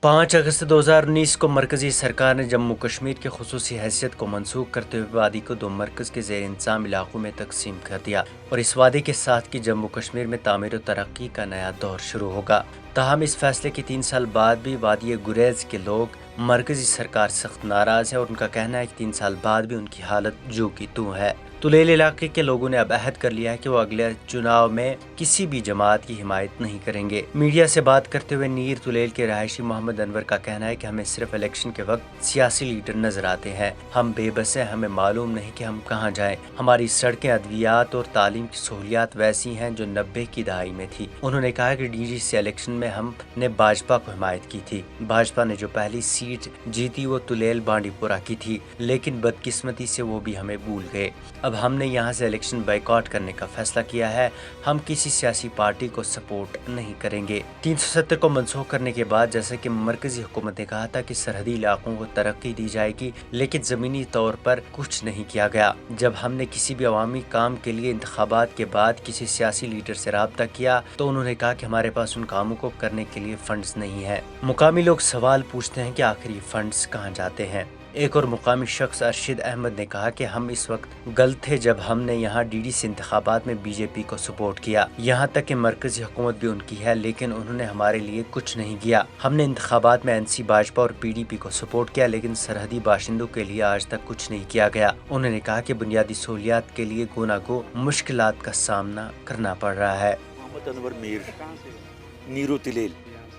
5 अगस्त 2019 को मरकजी सरकार ने जम्मू कश्मीर की खुसूसी हैसियत को मनसूख करते हुए वादी को 2 मरकज के ज़ेर इंतज़ाम इलाकों में तकसीम कर दिया और इस वादे के साथ कि जम्मू कश्मीर में तामीर और तरक्की का नया दौर शुरू होगा। ताहम इस फैसले के 3 साल बाद भी वादी गुरेज के लोग मरकजी सरकार सख्त नाराज है और उनका कहना है कि 3 साल बाद भी उनकी हालत जो की तू है। तुलेल इलाके के लोगों ने अब अहद कर लिया है कि वो अगले चुनाव में किसी भी जमात की हिमायत नहीं करेंगे। मीडिया से बात करते हुए नीर तुलेल के रहायशी मोहम्मद अनवर का कहना है कि हमें सिर्फ इलेक्शन के वक्त सियासी लीडर नजर आते हैं। हम बेबस हैं, हमें मालूम नहीं कि हम कहाँ जाएं। हमारी सड़कें, अद्वियात और तालीम की सहूलियात वैसी हैं जो 90 की दहाई में थी। उन्होंने कहा कि डीडीसी इलेक्शन में हमने भाजपा को हिमायत की थी। भाजपा ने जो पहली सीट जीती वो तुलेल बांडीपुरा की थी, लेकिन बदकिस्मती से वो भी हमें भूल गए। अब हमने यहाँ से इलेक्शन बाइकआउट करने का फैसला किया है। हम किसी सियासी पार्टी को सपोर्ट नहीं करेंगे। 370 को मनसूख करने के बाद जैसे कि मरकजी हुकूमत ने कहा था कि सरहदी इलाकों को तरक्की दी जाएगी, लेकिन जमीनी तौर पर कुछ नहीं किया गया। जब हमने किसी भी अवामी काम के लिए इंतखाबात के बाद किसी सियासी लीडर से राब्ता किया तो उन्होंने कहा कि हमारे पास उन कामों को करने के लिए फंड्स नहीं है। मुकामी लोग सवाल पूछते हैं कि आखिर ये फंड्स कहाँ जाते हैं। एक और मुकामी शख्स अरशद अहमद ने कहा कि हम इस वक्त गलत थे जब हमने यहाँ डीडीसी इंतखाबात में बीजेपी को सपोर्ट किया। यहाँ तक कि मरकजी हुकूमत भी उनकी है, लेकिन उन्होंने हमारे लिए कुछ नहीं किया। हमने इंतखाबात में एनसी, भाजपा और पीडीपी को सपोर्ट किया, लेकिन सरहदी बाशिंदों के लिए आज तक कुछ नहीं किया गया। उन्होंने कहा कि बुनियादी सहूलियात के लिए गुनागो मुश्किलात का सामना करना पड़ रहा है।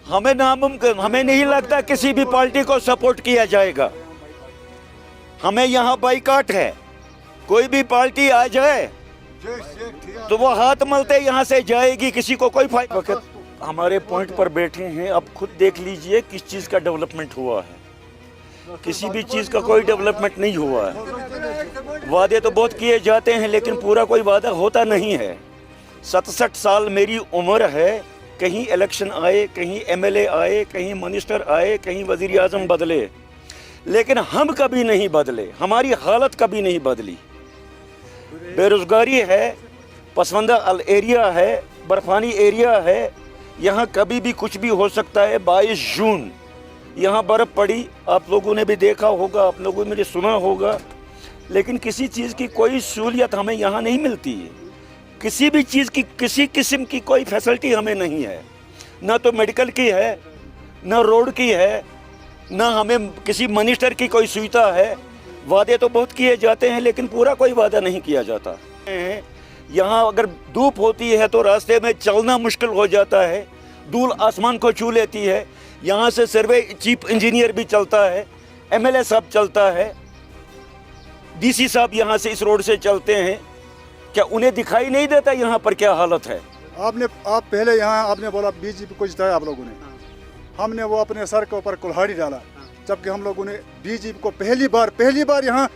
हमें नामुमकिन, हमें नहीं लगता किसी भी पार्टी को सपोर्ट किया जाएगा। हमें यहाँ बाइकाट है। कोई भी पार्टी आ जाए तो वो हाथ मलते यहाँ से जाएगी, किसी को कोई फायदा। हमारे पॉइंट पर बैठे हैं, अब खुद देख लीजिए किस चीज़ का डेवलपमेंट हुआ है। किसी भी चीज़ का कोई डेवलपमेंट नहीं हुआ है। वादे तो बहुत किए जाते हैं लेकिन पूरा कोई वादा होता नहीं है। 67 साल मेरी उम्र है। कहीं इलेक्शन आए, कहीं एमएलए आए, कहीं मिनिस्टर आए, कहीं वजीर आजम बदले, लेकिन हम कभी नहीं बदले। हमारी हालत कभी नहीं बदली। बेरोजगारी है, पसमानदा अल एरिया है, बर्फानी एरिया है। यहाँ कभी भी कुछ भी हो सकता है। 22 जून यहाँ बर्फ़ पड़ी, आप लोगों ने भी देखा होगा, आप लोगों ने भी सुना होगा, लेकिन किसी चीज़ की कोई सहूलियत हमें यहाँ नहीं मिलती है। किसी भी चीज़ की, किसी किस्म की कोई फैसिलिटी हमें नहीं है। ना तो मेडिकल की है, ना रोड की है, ना हमें किसी मिनिस्टर की कोई सुविधा है। वादे तो बहुत किए जाते हैं लेकिन पूरा कोई वादा नहीं किया जाता। यहाँ अगर धूप होती है तो रास्ते में चलना मुश्किल हो जाता है। धूल आसमान को छू लेती है। यहाँ से सर्वे चीफ इंजीनियर भी चलता है, एमएलए साहब चलता है, डीसी साहब यहाँ से इस रोड से चलते हैं। क्या उन्हें दिखाई नहीं देता यहाँ पर क्या हालत है? आप पहले यहाँ आपने बोला बीजेपी को जिताया आप लोगों ने, हमने वो अपने सर के ऊपर कुल्हाड़ी डाला, जबकि हम लोगों ने बीजेपी को पहली बार यहाँ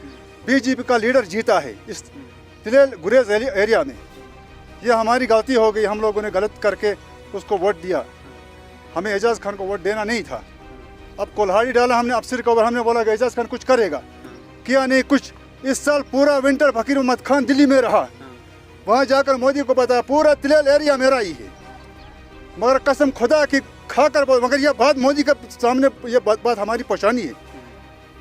बीजेपी का लीडर जीता है इस तुलेल गुरेज एरिया में। ये हमारी गलती हो गई, हम लोगों ने गलत करके उसको वोट दिया। हमें एजाज खान को वोट देना नहीं था। अब कुल्हाड़ी डाला हमने अफसर के ऊपर, हमने बोला कि एजाज खान कुछ करेगा, किया नहीं कुछ। इस साल पूरा विंटर फकीर मोहम्मद खान दिल्ली में रहा, वहाँ जाकर मोदी को बताया पूरा तुलेल एरिया मेरा ही है। मगर कसम खुदा की खाकर बोल, मगर यह बात मोदी के सामने ये बात हमारी पहचानी है।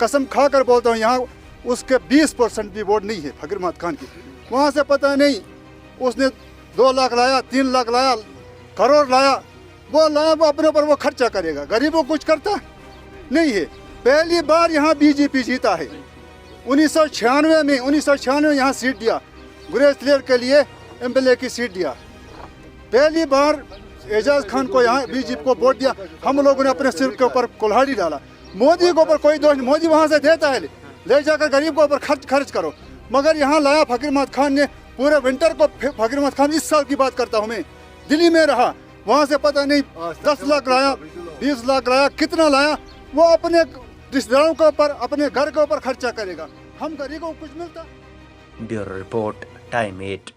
कसम खाकर बोलता हूँ, यहाँ उसके 20% भी वोट नहीं है फकीर मोहम्मद खान की। वहाँ से पता नहीं उसने 2 लाख लाया, 3 लाख लाया, करोड़ लाया, वो अपने ऊपर वो खर्चा करेगा। गरीबों को कुछ करता नहीं है। पहली बार यहाँ बीजेपी जीता है। 1996 में यहाँ सीट दिया, गुरेज तुलेल के लिए एमएलए की सीट दिया। पहली बार एजाज खान को यहाँ बीजेपी को वोट दिया। हम लोगों ने अपने सिर के ऊपर कुल्हाड़ी डाला। मोदी के ऊपर कोई दोष नहीं, मोदी वहाँ से देता है, ले जाकर गरीब के ऊपर खर्च करो। मगर यहाँ लाया फकीर मोहम्मद खान ने पूरे विंटर को। फकीर मोहम्मद खान इस साल की बात करता हूँ मैं, दिल्ली में रहा, वहाँ से पता नहीं 10 लाख लाया, 20 लाख लाया, कितना लाया। वो अपने रिश्तेदारों के ऊपर, अपने घर के ऊपर खर्चा करेगा। हम गरीबों को कुछ मिलता। Bureau report, time 8।